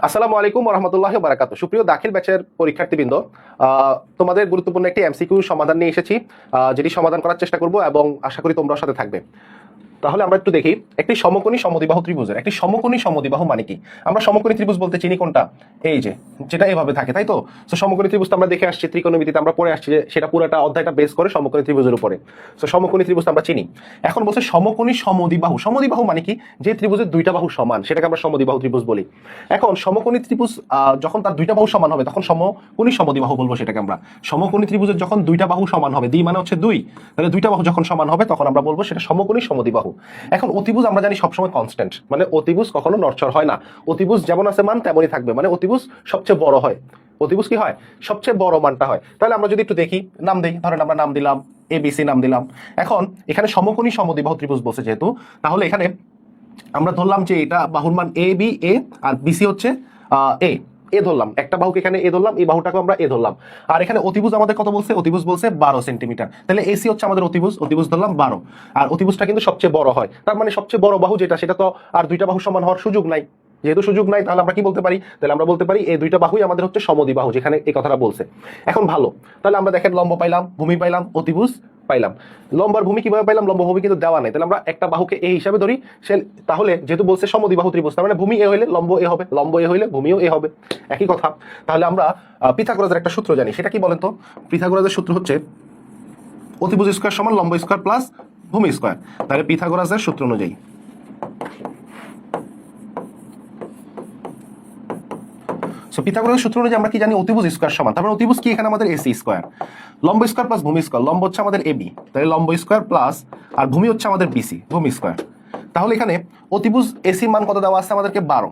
আসসালামু আলাইকুম ওয়া রাহমাতুল্লাহি ওয়া বারাকাতুহু। সুপ্রিয় দাখিল ব্যাচের পরীক্ষার্থীবৃন্দ, তোমাদের গুরুত্বপূর্ণ একটি এমসিকিউ সমাধান নিয়ে এসেছি, যেটি সমাধান করার চেষ্টা করব এবং আশা করি তোমরাও সাথে থাকবে। তাহলে আমরা একটু দেখি একটি সমকোণী সমদ্বিবাহু ত্রিভুজের একটি সমকোণী সমদ্বিবাহু মানে কি। আমরা সমকোণী ত্রিভুজ বলতে চিনি কোনটা, এই যে যেটা এভাবে থাকে, তাই তো। সো সমকোণী ত্রিভুজ আমরা দেখে আসছি, ত্রিকোণমিতিতে আমরা পড়ে আসছি যে সেটা পুরোটা অধ্যায়টা বেস করে সমকোণী ত্রিভুজের উপরে। সো সমকোণী ত্রিভুজ আমরা চিনি। এখন বলছে সমকোণী সমদ্বিবাহু। সমদ্বিবাহু মানে কি, যে ত্রিভুজের দুইটা বাহু সমান সেটাকে আমরা সমদ্বিবাহু ত্রিভুজ বলি। এখন সমকোণী ত্রিভুজ যখন তার দুইটা বাহু সমান হবে তখন সমকোণী সমদ্বিবাহু বলবো সেটাকে আমরা। সমকোণী ত্রিভুজের যখন দুইটা বাহু সমান হবে, দ্বি মানে হচ্ছে দুই, তাহলে দুইটা বাহু যখন সমান হবে তখন আমরা বলবো সেটা সমকোণী সমদ্বিবাহু। এখন অতিভুজ আমরা জানি সবসময় কনস্ট্যান্ট, মানে অতিভুজ কখনো নড়চড় হয় না। অতিভুজ যেমন আছে মান তেমনই থাকবে, মানে অতিভুজ সবচেয়ে বড় হয়। অতিভুজ কি হয়, সবচেয়ে বড় মানটা হয়। তাহলে আমরা যদি একটু দেখি, নাম দেই, ধরেন আমরা নাম দিলাম ABC নাম দিলাম। এখন এখানে সমকোণী সমদ্বিবাহু ত্রিভুজ বলছে যেহেতু, তাহলে এখানে আমরা ধরলাম যে এটা বাহুর মান A আর BC হচ্ছে এ ধরলাম, একটা বাহুকে এখানে এ ধরলাম, এই বাহুটাকে আমরা এ ধরলাম। আর এখানে অতিভুজ আমাদের কত বলছে, অতিভুজ বলছে 12 সেন্টিমিটার। তাহলে AC হচ্ছে আমাদের অতিভুজ, অতিভুজ ধরলাম 12। আর অতিভুজটা কিন্তু সবচেয়ে বড় হয়, তার মানে সবচেয়ে বড় বাহু যেটা, সেটা তো আর দুইটা বাহু সমান হওয়ার সুযোগ নাই। যেহেতু সুযোগ নাই, তাহলে আমরা কি বলতে পারি, তাহলে আমরা বলতে পারি এই দুইটা বাহুই আমাদের হচ্ছে সমদ্বিবাহু, যেখানে এই কথাটা বলছে। এখন ভালো, তাহলে আমরা দেখেন লম্ব পাইলাম, ভূমি পাইলাম, অতিভুজ পাইলাম। লম্বার ভূমি কিভাবে পাইলাম, লম্ব ভূমি কিন্তু দেওয়া নাই, তাহলে আমরা একটা বাহুকে এ হিসাবে ধরি। সে তাহলে যেহেতু বলছে সমদ্বিবাহু ত্রিভুজ, তার মানে ভূমি এ হইলে লম্ব এ হবে, লম্ব এ হইলে ভূমিও এ হবে, একই কথা। তাহলে আমরা পিথাগোরাসের একটা সূত্র জানি, সেটা কি বলেন তো। পিথাগোরাসের সূত্র হচ্ছে অতিভুজ স্কয়ার সমান লম্ব স্কয়ার প্লাস ভূমি স্কয়ার। তাহলে পিথাগোরাসের সূত্র অনুযায়ী পিথাগোরাসের সূত্র অনুযায়ী আমরা কি জানি, অতিভুজ স্কয়ার সমান, তারপর অতিভুজ কি এখানে আমাদের AC স্কয়ার, লম্ব স্কয়ার প্লাস ভূমি স্কয়ার। লম্ব হচ্ছে আমাদের AB, তাহলে লম্ব স্কয়ার প্লাস, আর ভূমি হচ্ছে আমাদের BC, ভূমি স্কয়ার। তাহলে এখানে অতিভুজ AC মান কত দেওয়া আছে আমাদেরকে 12,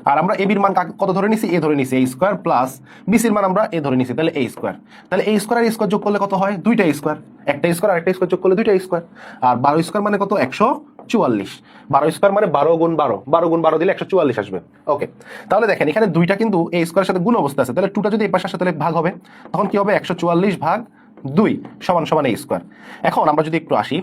আর আমরা AB এর মান কত ধরে নিছি, A ধরে নিছি, A স্কয়ার প্লাস BC এর মান আমরা A ধরে নিছি, তাহলে A স্কয়ার। তাহলে A স্কয়ার আর A স্কয়ার যোগ করলে কত হয়, দুইটা স্কয়ার, একটা স্কয়ার আর একটা স্কয়ার যোগ করলে দুইটা স্কয়ার। আর 12 স্কয়ার মানে কত, 144। 12 স্কয়ার মানে 12 গুণ 12, 12 গুণ 12 দিলে 144 আসবে। ওকে, তাহলে দেখেন এখানে দুইটা কিন্তু A স্কয়ারের সাথে গুণ অবস্থা আছে, তাহলে 2টা যদি এই পাশে আসে তাহলে ভাগ হবে, তখন কি হবে 144 ভাগ 2 সমান সমান A স্কয়ার। এখন আমরা যদি একটু আসি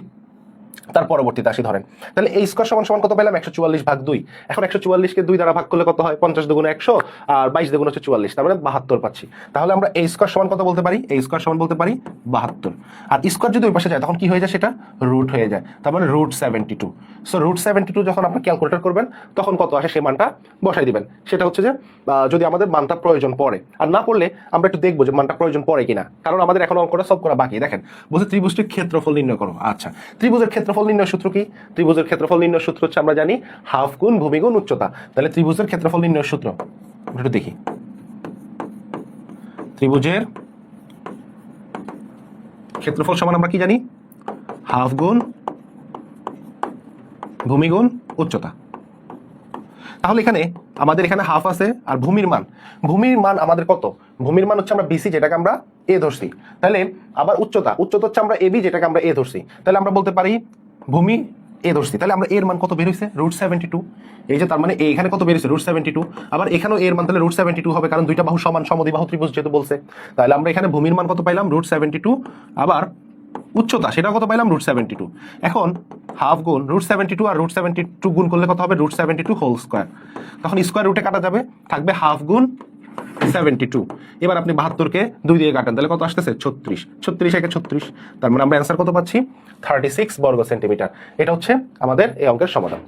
তার পরবর্তীতে আসি, ধরেন তাহলে এই স্কয়ার সমান সমান কত পেলাম, 144 ভাগ 2। এখন 144কে 2 দ্বারা ভাগ করলে কত হয়, 50 দুগুণে 100 আর 22 দুগুণে হচ্ছে 44, তার মানে 72 পাচ্ছি। তাহলে আমরা এই স্কয়ার সমান কত বলতে পারি, এই স্কয়ার সমান বলতে পারি 72। আর স্কয়ার যদি ওই পাশে যায় তখন কি হয়ে যায়, সেটা রুট হয়ে যায়, তার মানে √72। সো √72 যখন আপনি ক্যালকুলেটর করবেন তখন কত আসে সেই মানটা বসাই দিবেন। সেটা হচ্ছে যে যদি আমাদের মানটা প্রয়োজন পড়ে, আর না পড়লে আমরা একটু দেখবো যে মানটা প্রয়োজন পড়ে কিনা, কারণ আমাদের এখন অঙ্কটা সলভ করা বাকি। দেখেন বলছে ত্রিভুজটির ক্ষেত্রফল নির্ণয় করো। আচ্ছা, ত্রিভুজের ক্ষেত্রফল নির্ণয় সূত্র কি, ত্রিভুজের ক্ষেত্রফল নির্ণয় সূত্র হচ্ছে আমরা জানি হাফ গুণ ভূমি গুণ উচ্চতা। তাহলে ত্রিভুজের ক্ষেত্রফল নির্ণয় সূত্র একটু দেখি, ত্রিভুজের ক্ষেত্রফল সমান আমরা কি জানি, হাফ গুণ ভূমি গুণ উচ্চতা। তাহলে এখানে আমাদের এখানে হাফ আছে, আর ভূমির মান আমাদের কত, ভূমির মান হচ্ছে আমরা BC যেটাকে আমরা A ধরছি, তাহলে আবার উচ্চতা হচ্ছে আমরা AB যেটাকে আমরা A ধরছি, তাহলে আমরা বলতে পারি ভূমি A ধরছি, তাহলে আমরা এর মান কত বের হইছে, √72। এই যে তার মানে এখানে কত বের হইছে, √72, আবার এখানেও এর মান তাহলে √72 হবে, কারণ দুইটা বাহু সমান সমদ্বিবাহু ত্রিভুজ যেহেতু বলছে। তাহলে আমরা এখানে ভূমির মান কত পাইলাম, √72, আবার উচ্চতা সেটা কত পাইলাম, √72। এখন হাফ গুণ √72 আর √72 গুণ করলে কত হবে, √72 হোল স্কয়ার। তখন স্কয়ার রুটে কাটা যাবে, থাকবে হাফ গুণ 72। এবার আপনি 72কে 2 দিয়ে কাটেন, তাহলে কত আসতেছে, 36। 36 একে 36, তার মানে আমরা অ্যান্সার কত পাচ্ছি, 36 বর্গ সেন্টিমিটার। এটা হচ্ছে আমাদের এই অঙ্কের সমাধান।